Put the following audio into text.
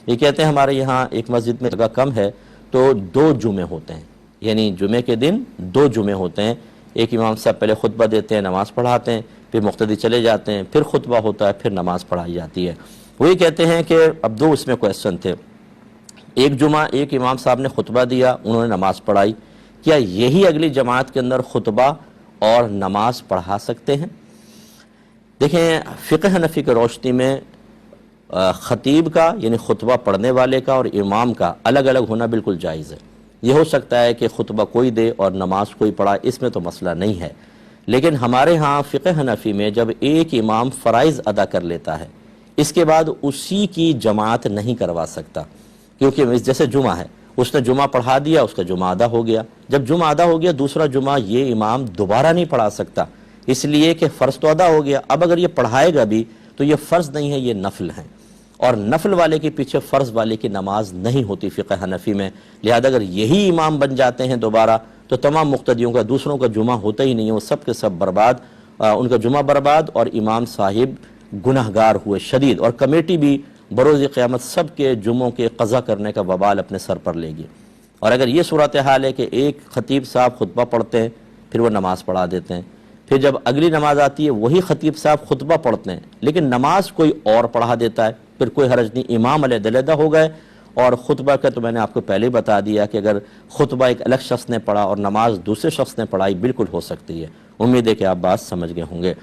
یہ کہتے ہیں ہمارے یہاں ایک مسجد میں جگہ کم ہے تو 2 جمعے ہوتے ہیں، یعنی جمعے کے دن 2 جمعے ہوتے ہیں، ایک امام صاحب پہلے خطبہ دیتے ہیں، نماز پڑھاتے ہیں، پھر مقتدی چلے جاتے ہیں، پھر خطبہ ہوتا ہے، پھر نماز پڑھائی جاتی ہے۔ وہی کہتے ہیں کہ اب 2 اس میں کویسچن تھے، ایک جمعہ ایک امام صاحب نے خطبہ دیا، انہوں نے نماز پڑھائی، کیا یہی اگلی جماعت کے اندر خطبہ اور نماز پڑھا سکتے ہیں؟ دیکھیں فقہ حنفی کی روشنی میں خطیب کا یعنی خطبہ پڑھنے والے کا اور امام کا الگ الگ ہونا بالکل جائز ہے۔ یہ ہو سکتا ہے کہ خطبہ کوئی دے اور نماز کوئی پڑھا، اس میں تو مسئلہ نہیں ہے، لیکن ہمارے ہاں فقہ حنفی میں جب ایک امام فرائض ادا کر لیتا ہے اس کے بعد اسی کی جماعت نہیں کروا سکتا، کیونکہ جیسے جمعہ ہے، اس نے جمعہ پڑھا دیا، اس کا جمعہ ادا ہو گیا، جب جمعہ ادا ہو گیا دوسرا جمعہ یہ امام دوبارہ نہیں پڑھا سکتا، اس لیے کہ فرض تو ادا ہو گیا، اب اگر یہ پڑھائے گا بھی تو یہ فرض نہیں ہے، یہ نفل ہے، اور نفل والے کے پیچھے فرض والے کی نماز نہیں ہوتی فقہ حنفی میں، لہذا اگر یہی امام بن جاتے ہیں دوبارہ تو تمام مقتدیوں کا دوسروں کا جمعہ ہوتا ہی نہیں ہے، وہ سب کے سب برباد، ان کا جمعہ برباد اور امام صاحب گنہگار ہوئے شدید، اور کمیٹی بھی بروز قیامت سب کے جمعوں کے قضا کرنے کا وبال اپنے سر پر لے گی۔ اور اگر یہ صورتحال ہے کہ ایک خطیب صاحب خطبہ پڑھتے ہیں پھر وہ نماز پڑھا دیتے ہیں، پھر جب اگلی نماز آتی ہے وہی خطیب صاحب خطبہ پڑھتے ہیں لیکن نماز کوئی اور پڑھا دیتا ہے، پھر کوئی حرج نہیں، امام علیحدہ ہو گئے، اور خطبہ کا تو میں نے آپ کو پہلے ہی بتا دیا کہ اگر خطبہ ایک الگ شخص نے پڑھا اور نماز دوسرے شخص نے پڑھائی بالکل ہو سکتی ہے۔ امید ہے کہ آپ بات سمجھ گئے ہوں گے۔